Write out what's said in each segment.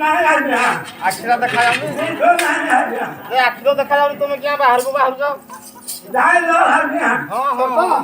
ଆଖିଟା ଦେଖାଯାଉନି ଏ ଆଖିଟା ଦେଖାଯାଉନି ତମେ କିଆ ବାହାରକୁ ବାହାରୁଛ ହଁ ହଁ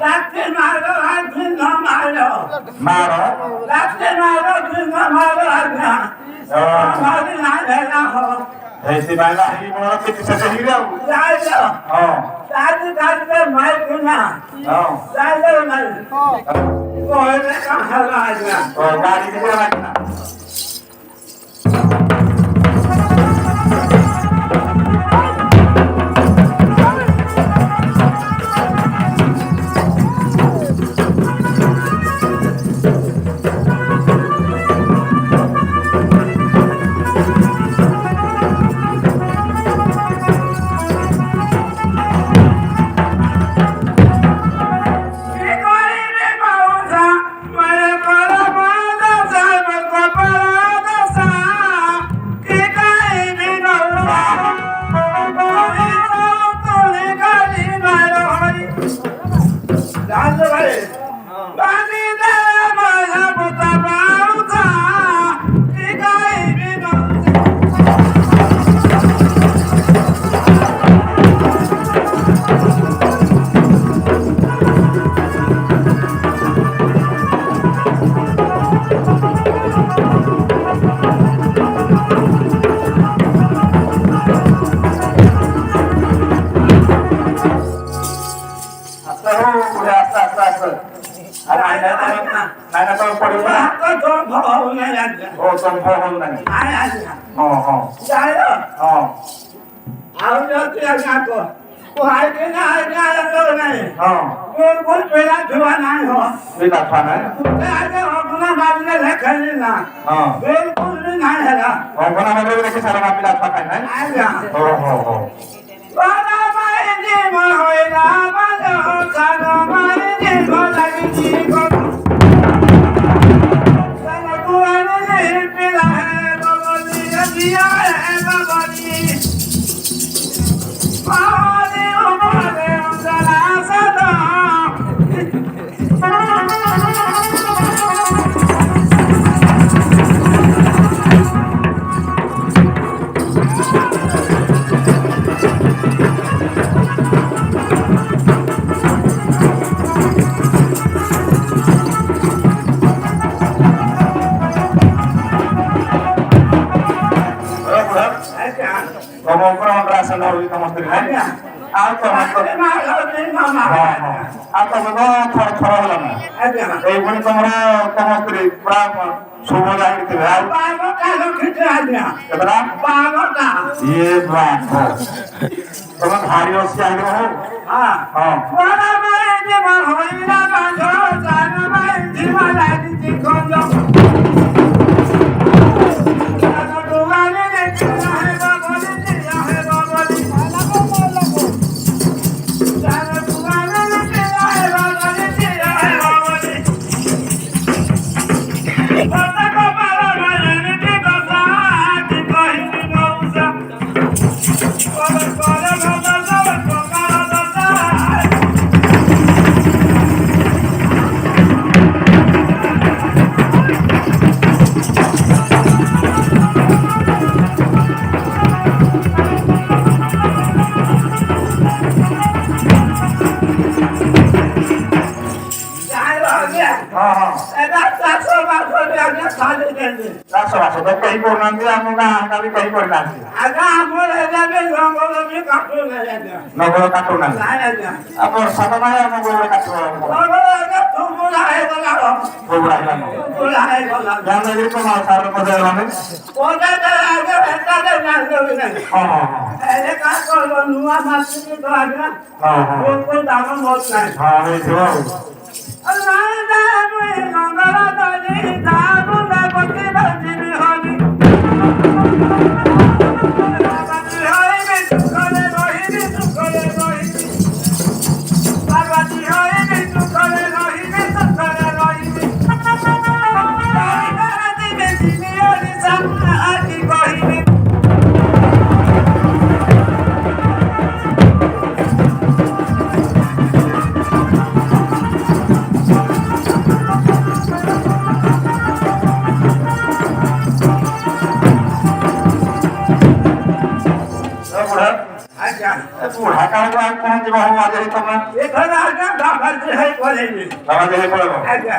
ଆଜ୍ଞା ବୁଢା କାଳକୁ ଆଉ କଣ ଯିବ ହବ ଆଜି ତମେ ଏଥର ଆଜ୍ଞା ବାବାଜୀ ହେଇ ପଳେଇବି ବାବା ଦେହେ ପଳେଇବ ଆଜ୍ଞା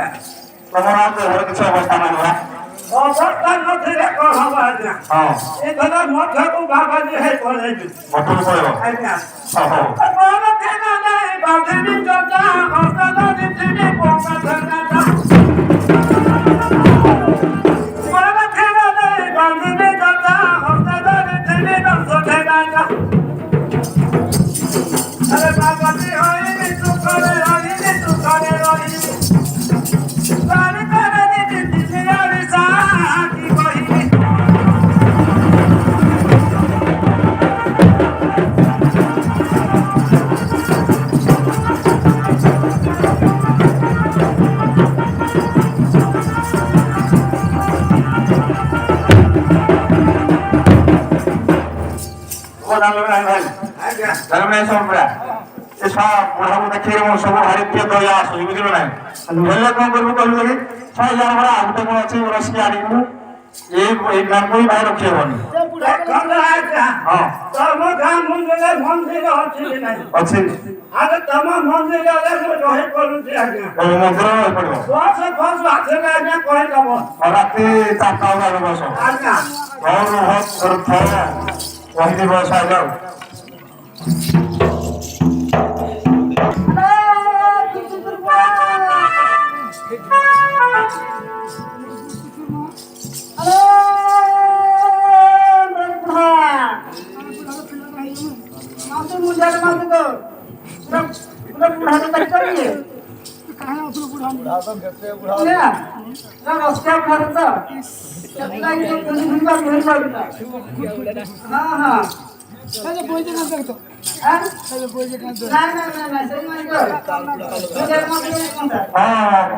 ତମର ଆଉ ଦେହର କିଛି ଅବସ୍ଥା ନାହିଁ ନା ଅବସ୍ଥା ନଥିଲେ କଣ ହବ ଆଜ୍ଞା ହଁ ଏଥର ମଠକୁ ବାବାଜୀ ହେଇ ପଳେଇବି ମଠକୁ ପଳେଇବ ଆଜ୍ଞା ହଉ କଣ କେନ ନାହିଁ ବାନ୍ଧିବି ଚଟା ହସ୍ତଦ ଦିଦିବି ପକା ଧରା କଣ କେନ ନାହିଁ ବାନ୍ଧିବି ଚଟା ହସ୍ତଦ ଦିଦିବି ଦଶ ଧରା अरे बाबा जी होई तू करे रही सारे करे दी यारी साकी कही भाई आज्ञा धर्मेश बुढ़ा ये सब बुढ़ा को देखिए वो सब भारी प्रिय दया आसुची बुझिल ना हेले कौन करबो कहलु लगे 6000 बड़ा आउटे कोन अछि रसकी आडिबु ए नाम कोई भाई रखिए बनी कौन आज्ञा हां तम गां मंदिर मंदिर अछि नहीं अछि आगे तम मंदिर रे रहे करू छी आज्ञा ओ मंदिर रहे पड़ो बस हाथे में आज्ञा कहि दबो और राती 4टा बजे बस आज्ञा और बहुत कर था वही दिन बस आ जाओ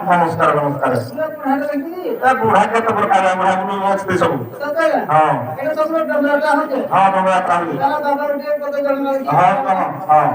नमस्कार नमस्कार बुढ़ा के तो प्रकार बुढ़ा को मस्त सब हां हां नमरा प्राणी हां हां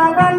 Bye.